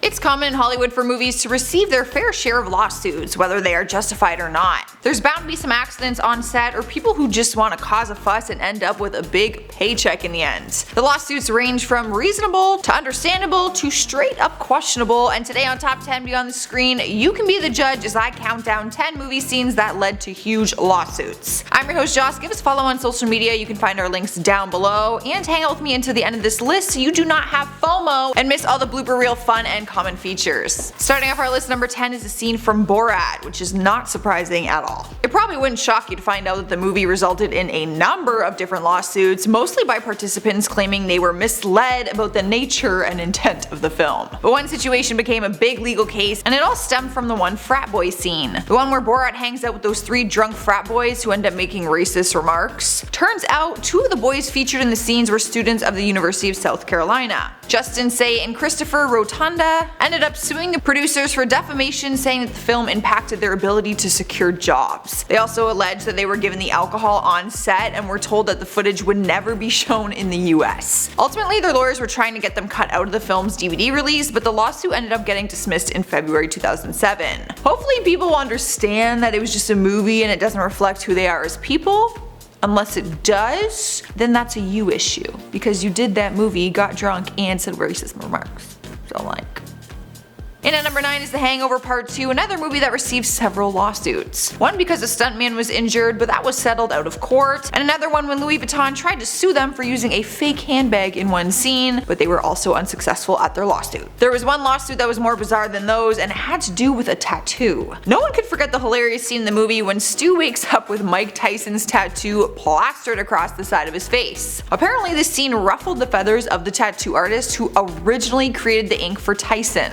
It's common in Hollywood for movies to receive their fair share of lawsuits, whether they are justified or not. There's bound to be some accidents on set or people who just want to cause a fuss and end up with a big paycheck in the end. The lawsuits range from reasonable to understandable to straight up questionable, and today on Top 10 Beyond the Screen, you can be the judge as I count down 10 movie scenes that led to huge lawsuits. I'm your host Joss. Give us a follow on social media, you can find our links down below, and hang out with me until the end of this list so you do not have FOMO and miss all the blooper reel fun and common features. Starting off our list, number 10 is a scene from BORAT, which is not surprising at all. It probably wouldn't shock you to find out that the movie resulted in a number of different lawsuits, mostly by participants claiming they were misled about the nature and intent of the film. But one situation became a big legal case, and it all stemmed from the one frat boy scene. The one where BORAT hangs out with those 3 drunk frat boys who end up making racist remarks. Turns out 2 of the boys featured in the scenes were students of the University of South Carolina. Justin Say and Christopher Rotunda ended up suing the producers for defamation, saying that the film impacted their ability to secure jobs. They also alleged that they were given the alcohol on set and were told that the footage would never be shown in the US. Ultimately, their lawyers were trying to get them cut out of the film's DVD release, but the lawsuit ended up getting dismissed in February 2007. Hopefully people will understand that it was just a movie and it doesn't reflect who they are as people. Unless it does, then that's a you issue, because you did that movie, got drunk, and said racist remarks. So like. In at number 9 is The Hangover Part 2, another movie that received several lawsuits. One because a stuntman was injured, but that was settled out of court, and another one when Louis Vuitton tried to sue them for using a fake handbag in one scene, but they were also unsuccessful at their lawsuit. There was one lawsuit that was more bizarre than those, and it had to do with a tattoo. No one could forget the hilarious scene in the movie when Stu wakes up with Mike Tyson's tattoo plastered across the side of his face. Apparently this scene ruffled the feathers of the tattoo artist who originally created the ink for Tyson.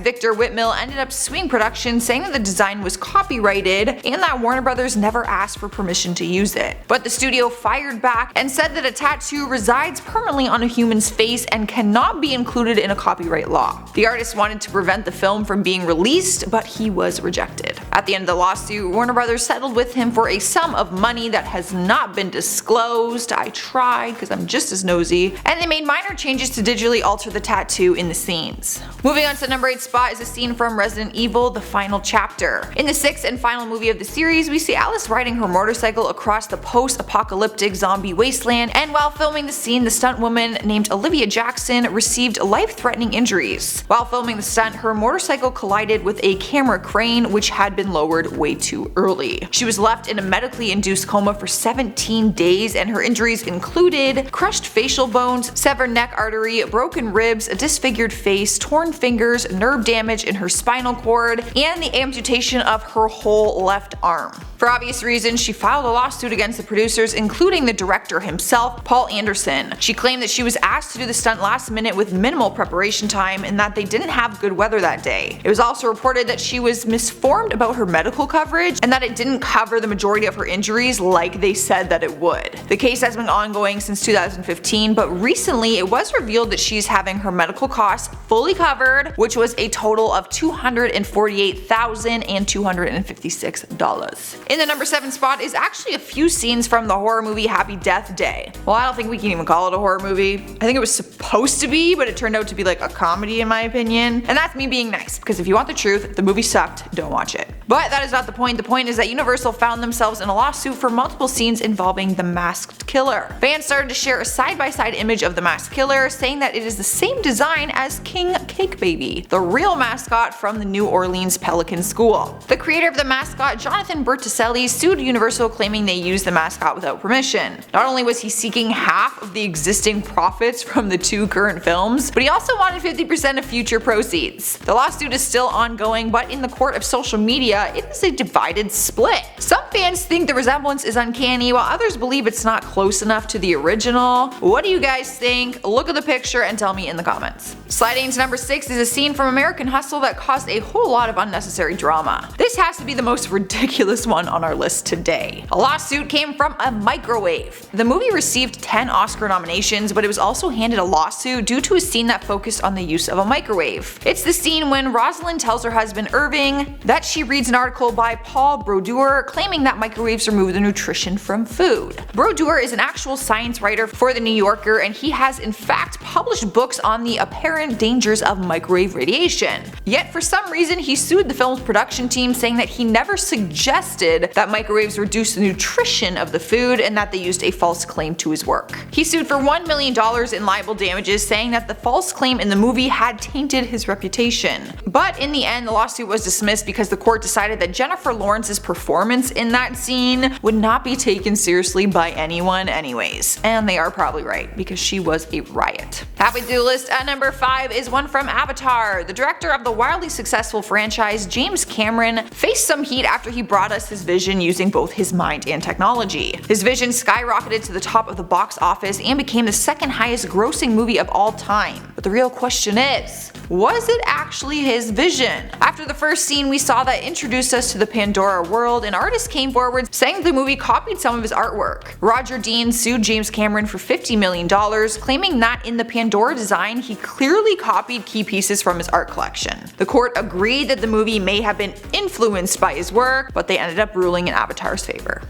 Victor Whitmill ended up suing production, saying that the design was copyrighted and that Warner Brothers never asked for permission to use it. But the studio fired back and said that a tattoo resides permanently on a human's face and cannot be included in a copyright law. The artist wanted to prevent the film from being released, but he was rejected. At the end of the lawsuit, Warner Brothers settled with him for a sum of money that has not been disclosed. I tried because I'm just as nosy, and they made minor changes to digitally alter the tattoo in the scenes. Moving on to number 8 spot is a scene from Resident Evil: The Final Chapter. In the 6th and final movie of the series, we see Alice riding her motorcycle across the post-apocalyptic zombie wasteland, and while filming the scene, the stunt woman named Olivia Jackson received life-threatening injuries. While filming the stunt, her motorcycle collided with a camera crane which had been lowered way too early. She was left in a medically induced coma for 17 days, and her injuries included crushed facial bones, severed neck artery, broken ribs, a disfigured face, torn fingers, nerve damage in her spinal cord, and the amputation of her whole left arm. For obvious reasons, she filed a lawsuit against the producers, including the director himself, Paul Anderson. She claimed that she was asked to do the stunt last minute with minimal preparation time and that they didn't have good weather that day. It was also reported that she was misinformed about her medical coverage and that it didn't cover the majority of her injuries like they said that it would. The case has been ongoing since 2015, but recently it was revealed that she's having her medical costs fully covered, which was a total of $248,256. In the number 7 spot is actually a few scenes from the horror movie Happy Death Day. Well, I don't think we can even call it a horror movie. I think it was supposed to be, but it turned out to be like a comedy in my opinion. And that's me being nice, because if you want the truth, the movie sucked, don't watch it. But that is not the point. The point is that Universal found themselves in a lawsuit for multiple scenes involving the masked killer. Fans started to share a side-by-side image of the masked killer, saying that it is the same design as King Cake Baby, the real mascot from the New Orleans Pelican School. The creator of the mascot, Jonathan Berticelli, sued Universal, claiming they used the mascot without permission. Not only was he seeking half of the existing profits from the 2 current films, but he also wanted 50% of future proceeds. The lawsuit is still ongoing, but in the court of social media, it is a divided split. Some fans think the resemblance is uncanny, while others believe it's not close enough to the original. What do you guys think? Look at the picture and tell me in the comments. Sliding into number 6 is a scene from American Hustle that caused a whole lot of unnecessary drama. This has to be the most ridiculous one on our list today. A lawsuit came from a microwave. The movie received 10 Oscar nominations, but it was also handed a lawsuit due to a scene that focused on the use of a microwave. It's the scene when Rosalind tells her husband Irving that she reads an article by Paul Brodeur claiming that microwaves remove the nutrition from food. Brodeur is an actual science writer for The New Yorker, and he has in fact published books on the apparent inherent dangers of microwave radiation. Yet for some reason he sued the film's production team, saying that he never suggested that microwaves reduce the nutrition of the food and that they used a false claim to his work. He sued for $1 million in libel damages, saying that the false claim in the movie had tainted his reputation. But in the end, the lawsuit was dismissed because the court decided that Jennifer Lawrence's performance in that scene would not be taken seriously by anyone anyways. And they are probably right, because she was a riot. Halfway through the list at number 5 is one from Avatar. The director of the wildly successful franchise, James Cameron, faced some heat after he brought us his vision using both his mind and technology. His vision skyrocketed to the top of the box office and became the second highest grossing movie of all time. But the real question is, was it actually his vision? After the first scene we saw that introduced us to the Pandora world, an artist came forward saying the movie copied some of his artwork. Roger Dean sued James Cameron for $50 million, claiming that in the Pandora design he clearly copied key pieces from his art collection. The court agreed that the movie may have been influenced by his work, but they ended up ruling in Avatar's favor.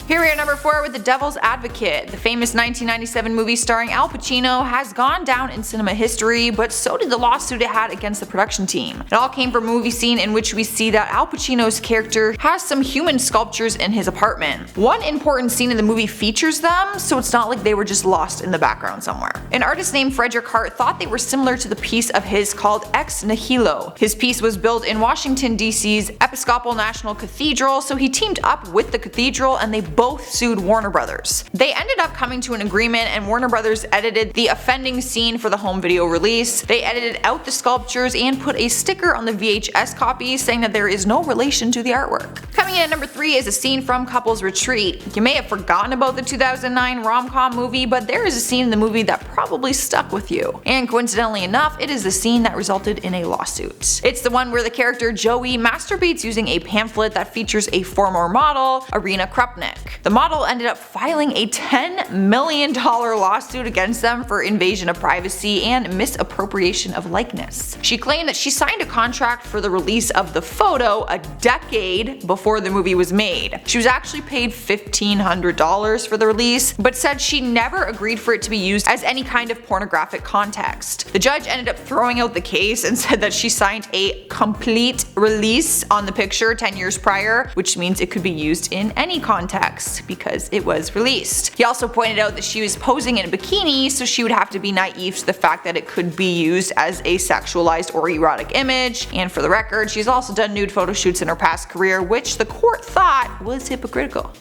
Here we are at number 4 with The Devil's Advocate. The famous 1997 movie starring Al Pacino has gone down in cinema history, but so did the lawsuit it had against the production team. It all came from a movie scene in which we see that Al Pacino's character has some human sculptures in his apartment. One important scene in the movie features them, so it's not like they were just lost in the background somewhere. An artist named Frederick Hart thought they were similar to the piece of his called Ex Nihilo. His piece was built in Washington, D.C.'s Episcopal National Cathedral, so he teamed up with the cathedral and they both sued Warner Brothers. They ended up coming to an agreement, and Warner Brothers edited the offending scene for the home video release. They edited out the sculptures and put a sticker on the VHS copy saying that there is no relation to the artwork. Coming in at number 3 is a scene from Couples Retreat. You may have forgotten about the 2009 rom-com movie, but there is a scene in the movie that probably stuck with you. And coincidentally enough, it is the scene that resulted in a lawsuit. It's the one where the character Joey masturbates using a pamphlet that features a former model, Irina Krupnik. The model ended up filing a $10 million lawsuit against them for invasion of privacy and misappropriation of likeness. She claimed that she signed a contract for the release of the photo a decade before the movie was made. She was actually paid $1,500 for the release, but said she never agreed for it to be used as any kind of pornographic context. The judge ended up throwing out the case and said that she signed a complete release on the picture 10 years prior, which means it could be used in any context because it was released. He also pointed out that she was posing in a bikini, so she would have to be naive to the fact that it could be used as a sexualized or erotic image. And for the record, she's also done nude photo shoots in her past career, which the court thought was hypocritical.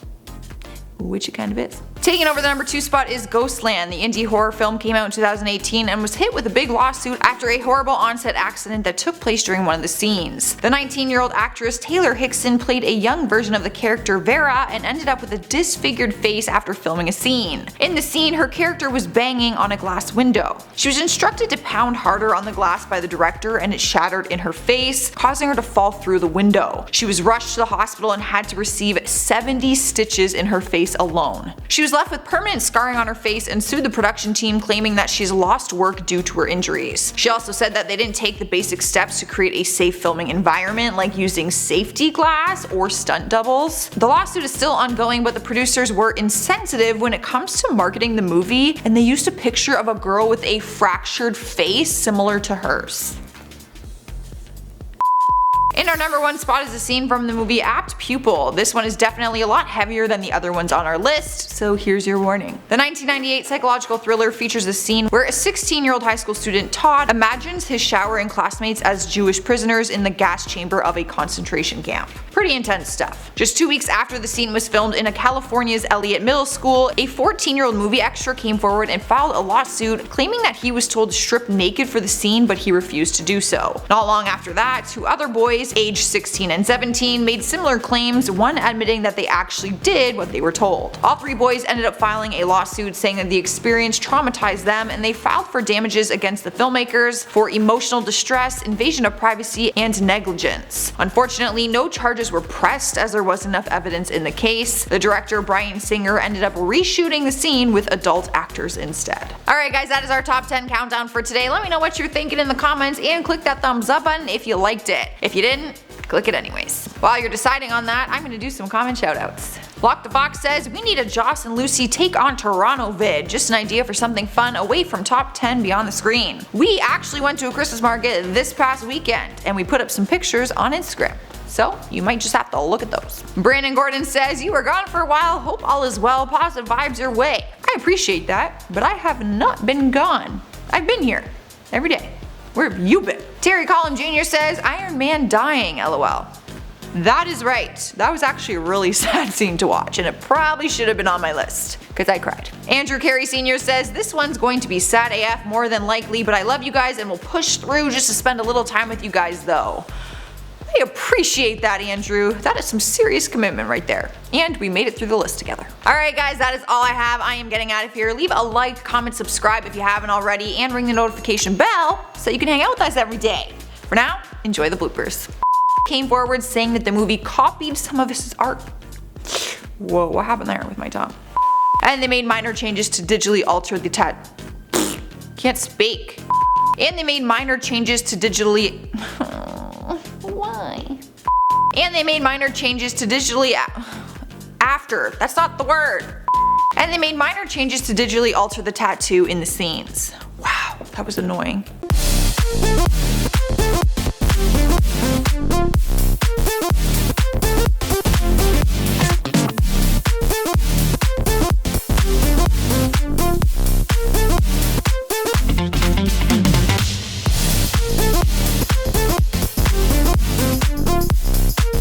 Which it kind of is. Taking over the number 2 spot is Ghostland. The indie horror film came out in 2018 and was hit with a big lawsuit after a horrible on-set accident that took place during one of the scenes. The 19-year-old actress Taylor Hickson played a young version of the character Vera and ended up with a disfigured face after filming a scene. In the scene, her character was banging on a glass window. She was instructed to pound harder on the glass by the director, and it shattered in her face, causing her to fall through the window. She was rushed to the hospital and had to receive 70 stitches in her face alone. She was left with permanent scarring on her face and sued the production team, claiming that she's lost work due to her injuries. She also said that they didn't take the basic steps to create a safe filming environment, like using safety glass or stunt doubles. The lawsuit is still ongoing, but the producers were insensitive when it comes to marketing the movie, and they used a picture of a girl with a fractured face similar to hers. In our number 1 spot is a scene from the movie Apt Pupil. This one is definitely a lot heavier than the other ones on our list, so here's your warning. The 1998 psychological thriller features a scene where a 16-year-old high school student, Todd, imagines his showering classmates as Jewish prisoners in the gas chamber of a concentration camp. Pretty intense stuff. Just 2 weeks after the scene was filmed in California's Elliott Middle School, a 14-year-old movie extra came forward and filed a lawsuit claiming that he was told to strip naked for the scene, but he refused to do so. Not long after that, 2 other boys, aged 16 and 17, made similar claims, one admitting that they actually did what they were told. All 3 boys ended up filing a lawsuit saying that the experience traumatized them, and they filed for damages against the filmmakers for emotional distress, invasion of privacy, and negligence. Unfortunately, no charges were pressed as there wasn't enough evidence in the case. The director, Bryan Singer, ended up reshooting the scene with adult actors instead. Alright guys, that is our top 10 countdown for today. Let me know what you're thinking in the comments and click that thumbs up button if you liked it. If you didn't, click it anyways. While you're deciding on that, I'm going to do some comment shoutouts. Block the Fox says, we need a Joss and Lucy take on Toronto vid. Just an idea for something fun away from top 10 beyond the screen. We actually went to a Christmas market this past weekend and we put up some pictures on Instagram. So you might just have to look at those. Brandon Gordon says, you were gone for a while, hope all is well, positive vibes your way. I appreciate that, but I have not been gone. I've been here every day. Where have you been? Terry Collum Jr. says, Iron Man dying, lol. That is right. That was actually a really sad scene to watch, and it probably should have been on my list, because I cried. Andrew Carey Sr. says, this one's going to be sad AF more than likely, but I love you guys and will push through just to spend a little time with you guys though. I appreciate that, Andrew. That is some serious commitment right there. And we made it through the list together. Alright guys, that is all I have. I am getting out of here. Leave a like, comment, subscribe if you haven't already, and ring the notification bell so you can hang out with us every day. For now, enjoy the bloopers. Came forward saying that the movie copied some of his art. Whoa, what happened there with my tongue? And they made minor changes to digitally alter the can't speak. And they made minor changes to digitally why? And they made minor changes to digitally after. That's not the word. And they made minor changes to digitally alter the tattoo in the scenes. Wow, that was annoying.